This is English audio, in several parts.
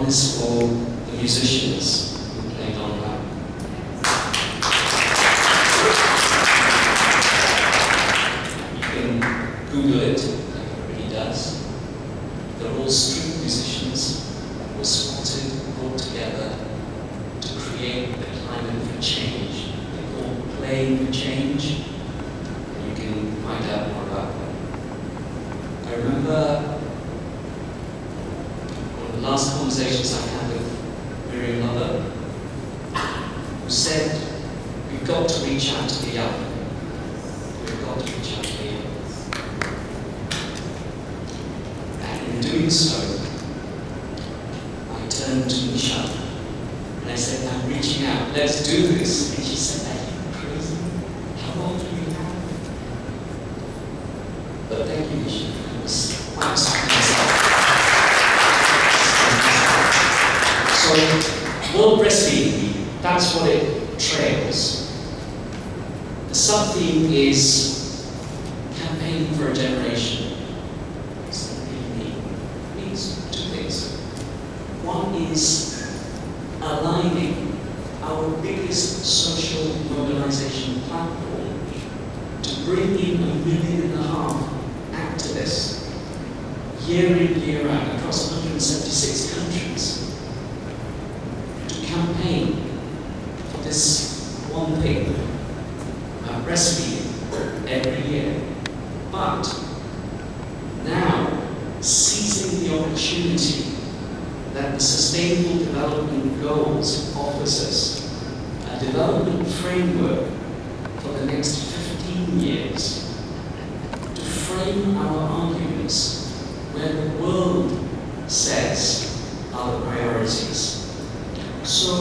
One is for the musicians who played on that. You can Google it, like everybody does. They're all street musicians who were spotted, brought together to create the climate for change. They call it Playing for Change. You can find out more about them. I remember one of the last conversations I had with Miriam Mother, who said, we've got to reach out to the young. We've got to reach out to the young. And in doing so, I turned to Nisha and I said, I'm reaching out, let's do this. And she said, are you crazy? How old are you now? But thank you, Nisha. It was quite something. So, World Breastfeeding, that's what it trails. The sub-theme is campaigning for a generation. What does that really mean? It means two things. One is aligning our biggest social mobilization platform to bring in 1.5 million activists year in, year out across 176 countries to campaign for this one thing, breastfeeding every year. But now, seizing the opportunity that the Sustainable Development Goals offers us, a development framework for the next 15 years, to frame our arguments where the world says are the priorities. So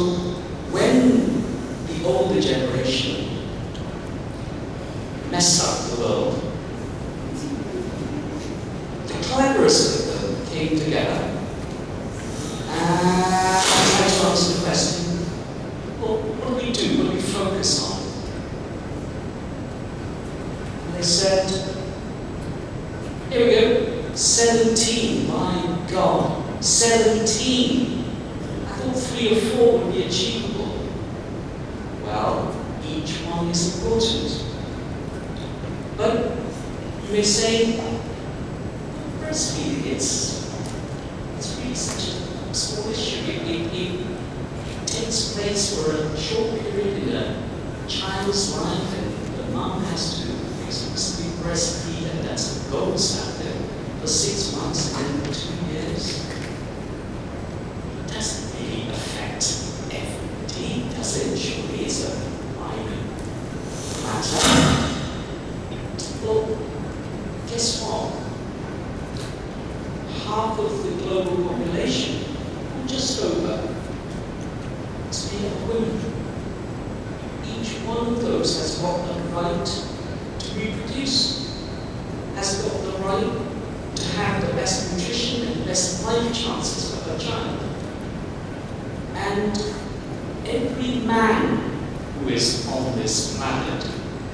when the older generation messed up the world, the cleverest of them came together and tried to answer the question, well, what do we do? What do we focus on? And they said, here we go, 17, my God, 17. I thought 3 or 4 would be achievable. Well, each one is important. But you may say, breastfeeding, it's really such a small issue. It takes place for a short period in a child's life, and the mom has to exclusively breastfeed, and that's the gold standard for 6 months and then 2 years. It doesn't really affect everybody, does it? Surely it's a minor matter. Well, guess what? Half of the global population, or just over, is made of women. Each one of those has got the right to reproduce, has got the right to have the best nutrition and best life chances for her child. And every man who is on this planet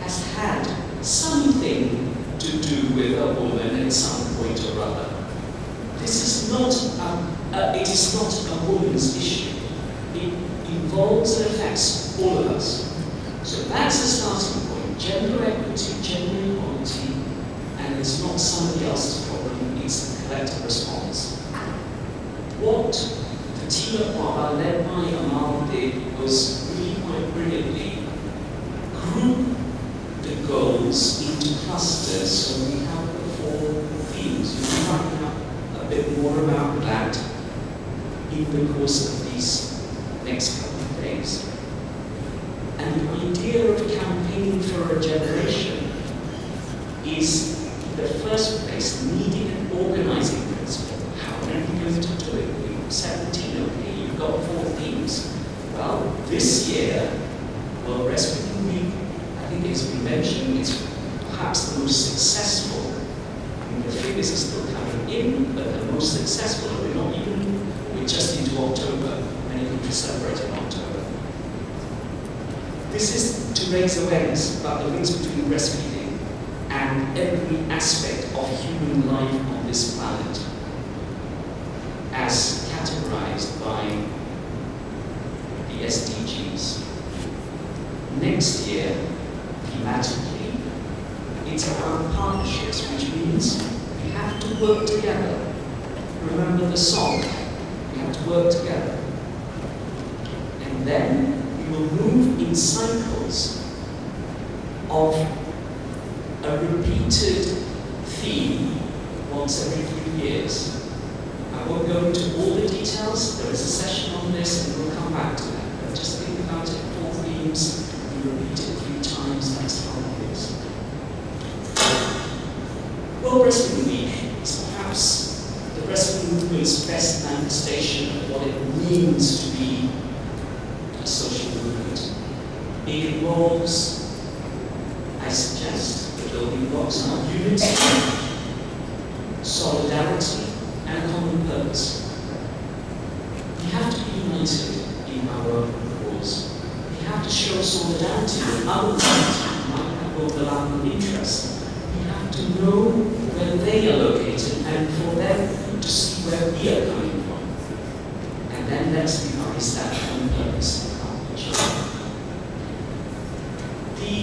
has had something to do with a woman at some point or other. This is not it is not a woman's issue. It involves and affects all of us. So that's a starting point. Gender equity, gender equality, and it's not somebody else's problem, it's a collective response. What the team at WABA, led by Amal, did was really quite brilliantly group the goals into clusters, so we have the 4 themes. You can find out a bit more about that in the course of these next couple of days. And the idea of campaigning for a generation is, in the first place, needing an organizing principle. How are we going to do it? We've 17, okay, you've got 4 themes. Well, this year, World Breastfeeding Week, I think it's been mentioned, it's perhaps the most successful. I mean, the figures are still coming in, but the most successful, we're just into October. Many countries celebrate in October. This is to raise awareness about the links between breastfeeding and every aspect of human life on this planet, as categorized by next year, thematically, it's about partnerships, which means we have to work together. Remember the song, we have to work together. And then we will move in cycles of a repeated theme once every 3 years. I won't go into all the details, there is a session on this and we'll come back to that. But just think about it, 4 themes, you repeat it 3 times, that's how it is. World Breastfeeding Week is perhaps the breastfeeding movement's best manifestation of what it means to be a social movement. It involves, I suggest, the building blocks of unity, solidarity, and common purpose. We have to be united in our own cause. We have to show solidarity with other people who might have overlapping interests. We have to know where they are located and for them to see where we are coming from. And then let's devise that common purpose and accomplish. The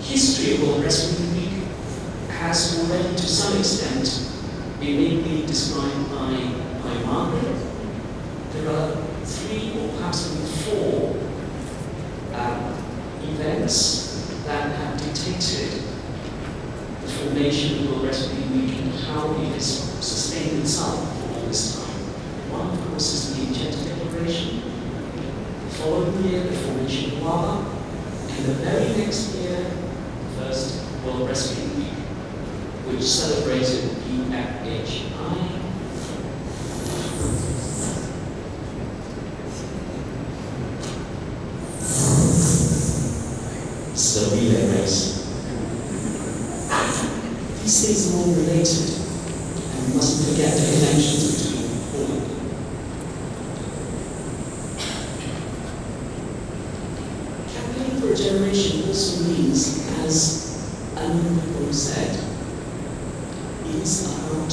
history of World Breastfeeding Week has already, to some extent, been mainly described by Margaret. There are 3 or perhaps even 4 events that have dictated the formation of World Breastfeeding Week and how it has sustained itself for all this time. One, of course, is the Agenda Declaration. The following year, the formation of WABA. And the very next year, the first World Breastfeeding Week, which celebrated PFHI. So relay race. These things are all related, and we mustn't forget the connections between all of them. Campaign for a generation also means, as a number of people have said, is about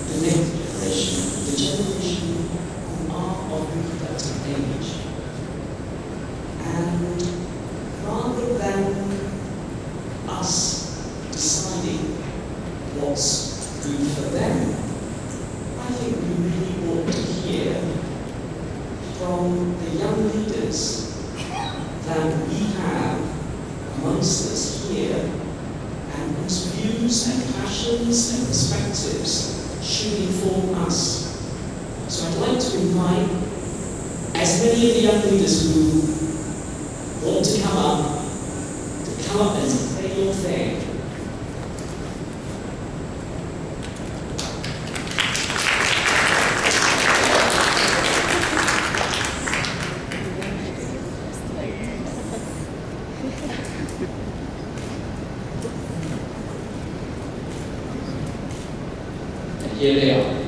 the next generation, the generation who are of reproductive age. And rather than us deciding what's good for them, I think we really ought to hear from the young leaders that we have amongst us here, and whose views and passions and perspectives should inform us. So I'd like to invite as many of the young leaders who want to come up and say your thing. Here they are.